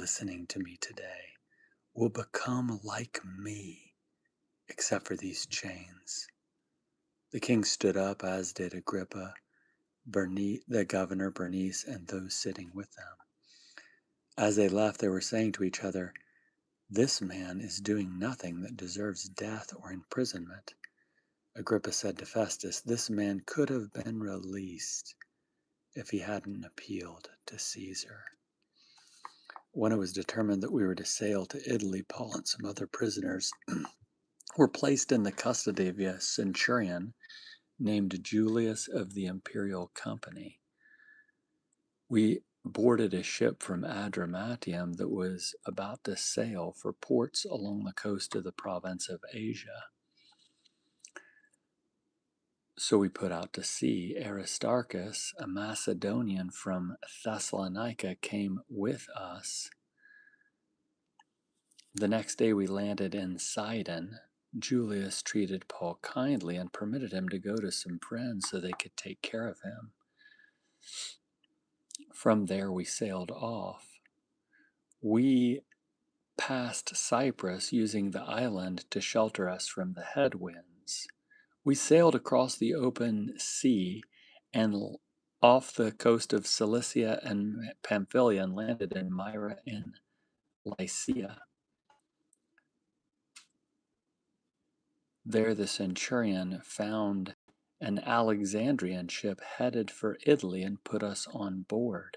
listening to me today will become like me, except for these chains. The king stood up, as did Agrippa, the governor, Bernice, and those sitting with them. As they left, they were saying to each other, "This man is doing nothing that deserves death or imprisonment." Agrippa said to Festus, "This man could have been released if he hadn't appealed to Caesar." When it was determined that we were to sail to Italy, Paul and some other prisoners were placed in the custody of a centurion named Julius of the imperial company. We boarded a ship from Adramatium that was about to sail for ports along the coast of the province of Asia. So we put out to sea. Aristarchus, a Macedonian from Thessalonica, came with us. The next day we landed in Sidon. Julius treated Paul kindly and permitted him to go to some friends so they could take care of him. From there we sailed off. We passed Cyprus, using the island to shelter us from the headwinds. We sailed across the open sea and off the coast of Cilicia and Pamphylia and landed in Myra and Lycia. There the centurion found an Alexandrian ship headed for Italy and put us on board.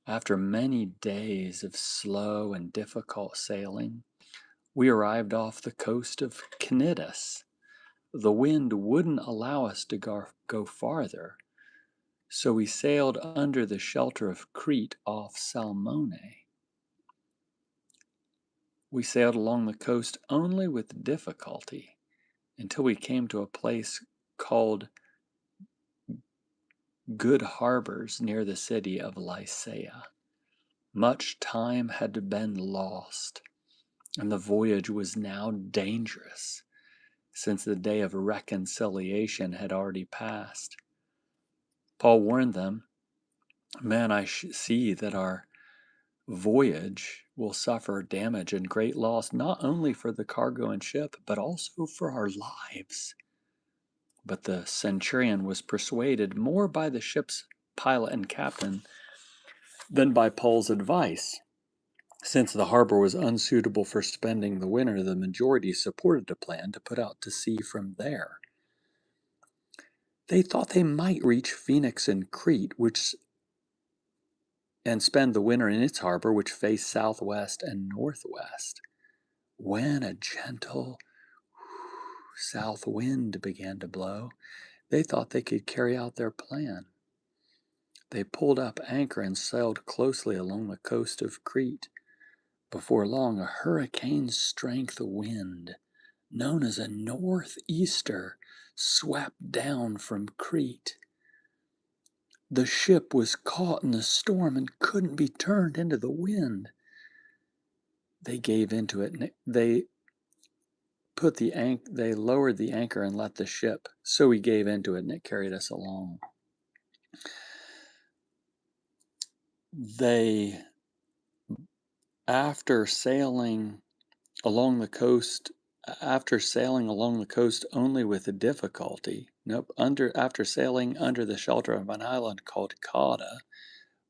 After many days of slow and difficult sailing, we arrived off the coast of Cnidus. The wind wouldn't allow us to go farther, so we sailed under the shelter of Crete off Salmone. We sailed along the coast only with difficulty until we came to a place called Good Harbors near the city of Lycia. Much time had been lost, and the voyage was now dangerous, since the day of reconciliation had already passed. Paul warned them, "Men, I see that our voyage will suffer damage and great loss, not only for the cargo and ship, but also for our lives." But the centurion was persuaded more by the ship's pilot and captain than by Paul's advice. Since the harbor was unsuitable for spending the winter, the majority supported a plan to put out to sea from there. They thought they might reach Phoenix and Crete, and spend the winter in its harbor, which faced southwest and northwest, when a gentle south wind began to blow. They thought they could carry out their plan. They pulled up anchor and sailed closely along the coast of Crete. Before long, a hurricane-strength wind, known as a northeaster, swept down from Crete. The ship was caught in the storm and couldn't be turned into the wind. They gave into it, and they lowered the anchor and let the ship. So we gave into it, and it carried us along. After sailing along the coast only with after sailing under the shelter of an island called Cauda,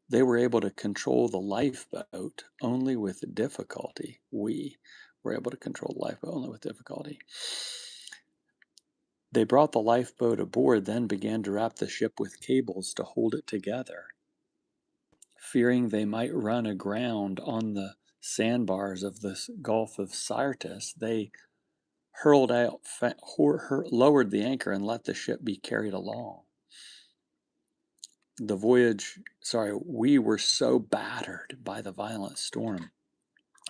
they were able to control the lifeboat only with difficulty. We were able to control the lifeboat only with difficulty. They brought the lifeboat aboard, then began to wrap the ship with cables to hold it together. Fearing they might run aground on the sandbars of the Gulf of Syrtis, they lowered the anchor and let the ship be carried along. We were so battered by the violent storm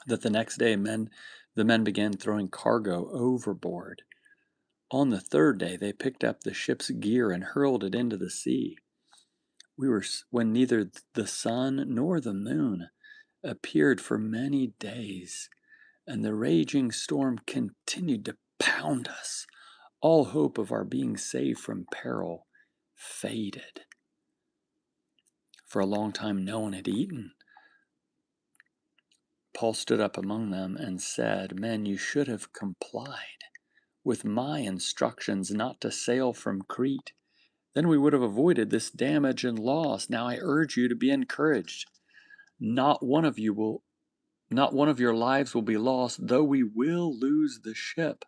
that the next day the men began throwing cargo overboard. On the third day, they picked up the ship's gear and hurled it into the sea. When neither the sun nor the moon appeared for many days, and the raging storm continued to pound us, all hope of our being saved from peril faded. For a long time, no one had eaten. Paul stood up among them and said, "Men, you should have complied with my instructions not to sail from Crete. Then we would have avoided this damage and loss. Now I urge you to be encouraged. Not one of your lives will be lost, though we will lose the ship.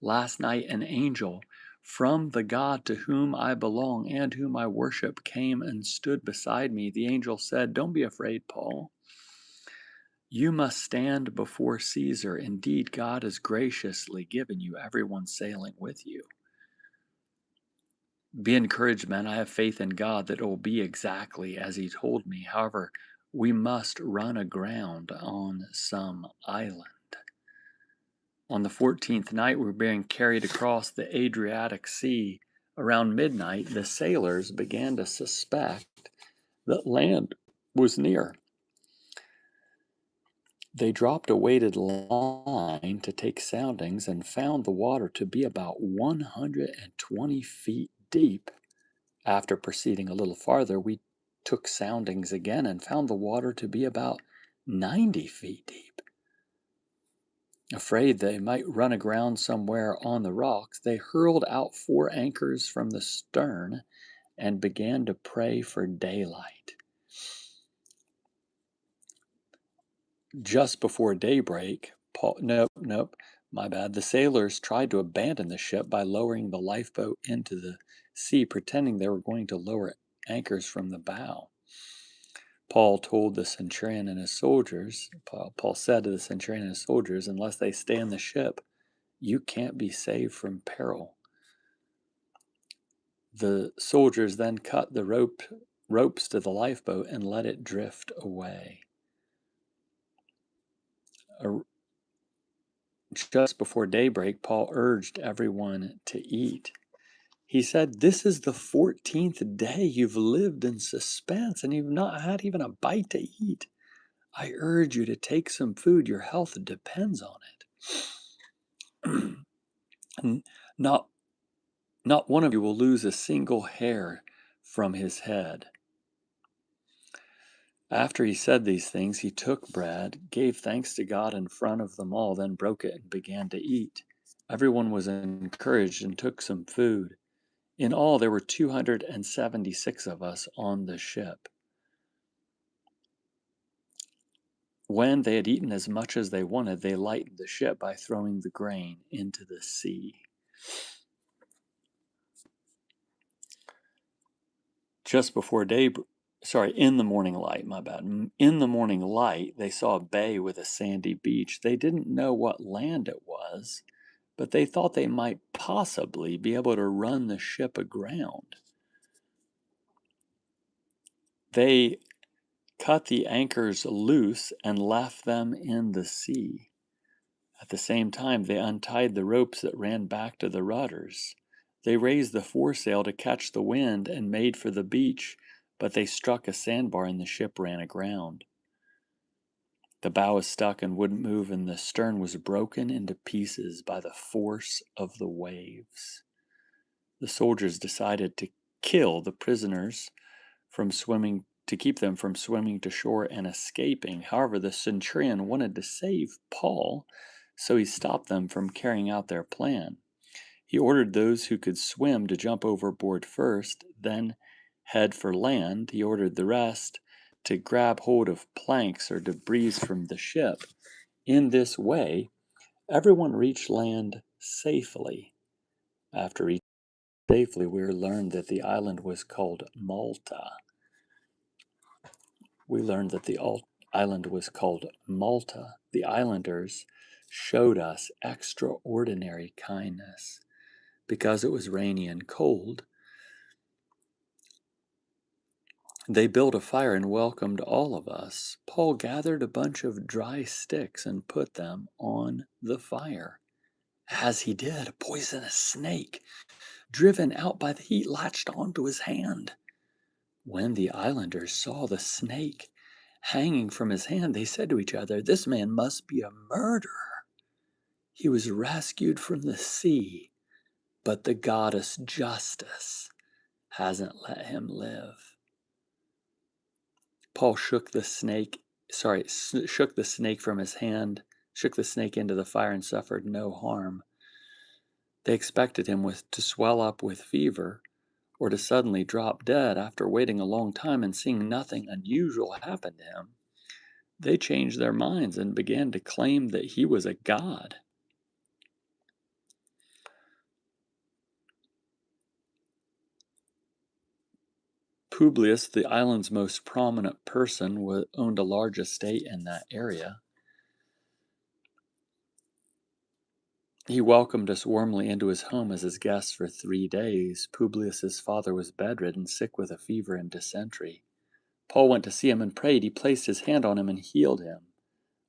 Last night an angel from the God to whom I belong and whom I worship came and stood beside me. The angel said, 'Don't be afraid, Paul. You must stand before Caesar. Indeed, God has graciously given you everyone sailing with you. Be encouraged, men. I have faith in God that it will be exactly as he told me. However, we must run aground on some island.' On the 14th night, we were being carried across the Adriatic Sea. Around midnight, the sailors began to suspect that land was near. They dropped a weighted line to take soundings and found the water to be about 120 feet deep. After proceeding a little farther, we took soundings again and found the water to be about 90 feet deep. Afraid they might run aground somewhere on the rocks, they hurled out 4 anchors from the stern and began to pray for daylight. Just before daybreak, my bad. The sailors tried to abandon the ship by lowering the lifeboat into the sea, pretending they were going to lower anchors from the bow. Paul told the centurion and his soldiers, Paul said to the centurion and his soldiers, unless they stay in the ship, you can't be saved from peril. The soldiers then cut the ropes to the lifeboat and let it drift away. Just before daybreak, Paul urged everyone to eat. He said, "This is the 14th day you've lived in suspense and you've not had even a bite to eat. I urge you to take some food. Your health depends on it. not, not one of you will lose a single hair from his head." After he said these things, he took bread, gave thanks to God in front of them all, then broke it and began to eat. Everyone was encouraged and took some food. In all, there were 276 of us on the ship. When they had eaten as much as they wanted, they lightened the ship by throwing the grain into the sea. In the morning light, my bad. In the morning light, they saw a bay with a sandy beach. They didn't know what land it was, but they thought they might possibly be able to run the ship aground. They cut the anchors loose and left them in the sea. At the same time, they untied the ropes that ran back to the rudders. They raised the foresail to catch the wind and made for the beach, but they struck a sandbar and the ship ran aground. The bow was stuck and wouldn't move, and the stern was broken into pieces by the force of the waves. The soldiers decided to kill the prisoners to keep them from swimming to shore and escaping. However, the centurion wanted to save Paul, so he stopped them from carrying out their plan. He ordered those who could swim to jump overboard first, then head for land. He ordered the rest to grab hold of planks or debris from the ship. In this way, everyone reached land safely. After reaching safely, we learned that the island was called Malta. Island was called Malta. The islanders showed us extraordinary kindness. Because it was rainy and cold, they built a fire and welcomed all of us. Paul gathered a bunch of dry sticks and put them on the fire. As he did, a poisonous snake, driven out by the heat, latched onto his hand. When the islanders saw the snake hanging from his hand, they said to each other, "This man must be a murderer. He was rescued from the sea, but the goddess Justice hasn't let him live." Paul shook the snake shook the snake from his hand, shook the snake into the fire, and suffered no harm. They expected him to swell up with fever or to suddenly drop dead. After waiting a long time and seeing nothing unusual happen to him, they changed their minds and began to claim that he was a god. Publius, the island's most prominent person, owned a large estate in that area. He welcomed us warmly into his home as his guests for 3 days. Publius's father was bedridden, sick with a fever and dysentery. Paul went to see him and prayed. He placed his hand on him and healed him.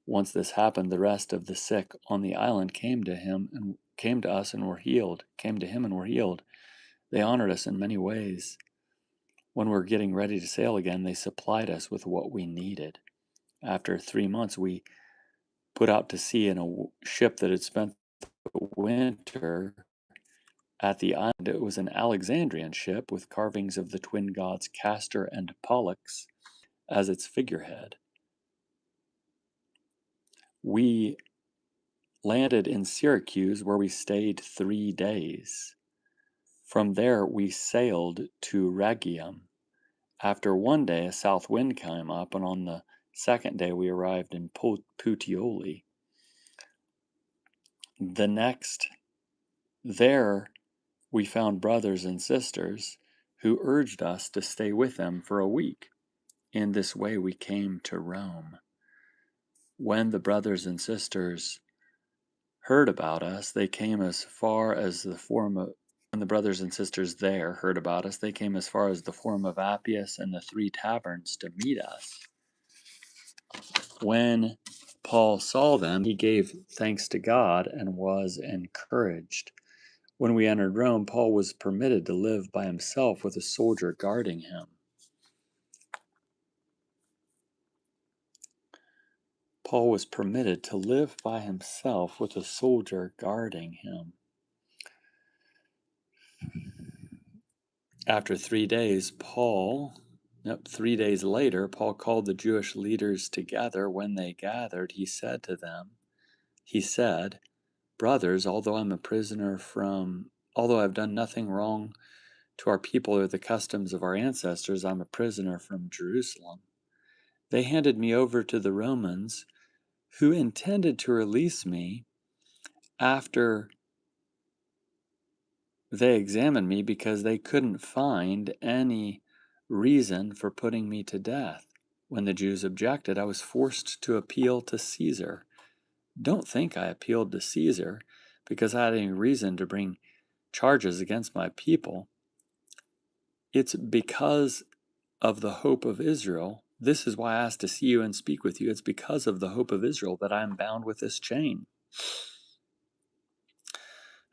Once this happened, the rest of the sick on the island came to us and were healed. Came to him and were healed. They honored us in many ways. When we were getting ready to sail again, they supplied us with what we needed. After 3 months, we put out to sea in a ship that had spent the winter at the island. It was an Alexandrian ship with carvings of the twin gods Castor and Pollux as its figurehead. We landed in Syracuse, where we stayed 3 days. From there, we sailed to Rhegium. After 1 day, a south wind came up, and on the second day, we arrived in Puteoli. There, we found brothers and sisters who urged us to stay with them for a week. In this way, we came to Rome. When the brothers and sisters heard about us, they came as far as the Forum of When the brothers and sisters there heard about us, they came as far as the Forum of Appius and the 3 taverns to meet us. When Paul saw them, he gave thanks to God and was encouraged. When we entered Rome, Paul was permitted to live by himself with a soldier guarding him. Paul was permitted to live by himself with a soldier guarding him. After 3 days, 3 days later, Paul called the Jewish leaders together. When they gathered, he said, "Brothers, although I've done nothing wrong to our people or the customs of our ancestors, I'm a prisoner from Jerusalem. They handed me over to the Romans, who intended to release me after they examined me because they couldn't find any reason for putting me to death. When the Jews objected, I was forced to appeal to Caesar. Don't think I appealed to Caesar because I had any reason to bring charges against my people. It's because of the hope of Israel. This is why I asked to see you and speak with you. It's because of the hope of Israel that I am bound with this chain."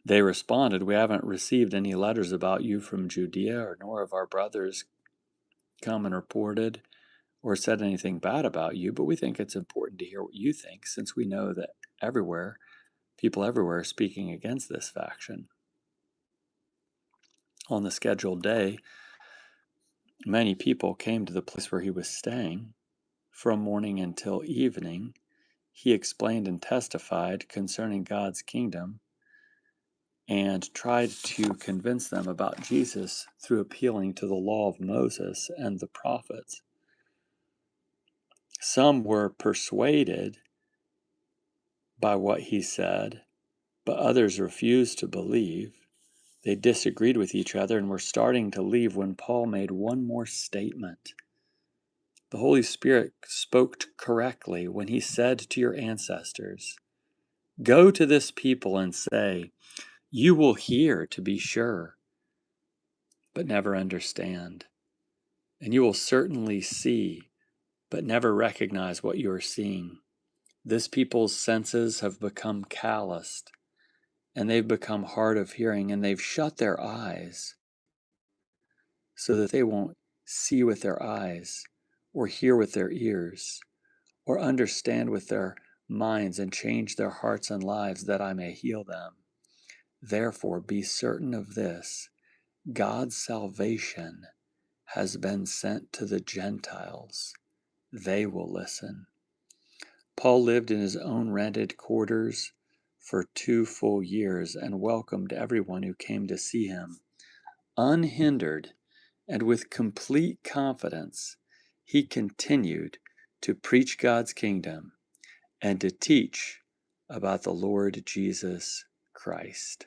They responded, "We haven't received any letters about you from Judea, nor have our brothers come and reported or said anything bad about you, but we think it's important to hear what you think, since we know that people everywhere are speaking against this faction." On the scheduled day, many people came to the place where he was staying. From morning until evening, he explained and testified concerning God's kingdom and tried to convince them about Jesus through appealing to the law of Moses and the prophets. Some were persuaded by what he said, but others refused to believe. They disagreed with each other and were starting to leave when Paul made one more statement. The Holy Spirit spoke correctly when he said to your ancestors, "Go to this people and say, you will hear, to be sure, but never understand. And you will certainly see, but never recognize what you are seeing. This people's senses have become calloused, and they've become hard of hearing, and they've shut their eyes so that they won't see with their eyes, or hear with their ears, or understand with their minds and change their hearts and lives, that I may heal them. Therefore, be certain of this: God's salvation has been sent to the Gentiles. They will listen." Paul lived in his own rented quarters for 2 full years and welcomed everyone who came to see him. Unhindered and with complete confidence, he continued to preach God's kingdom and to teach about the Lord Jesus Christ.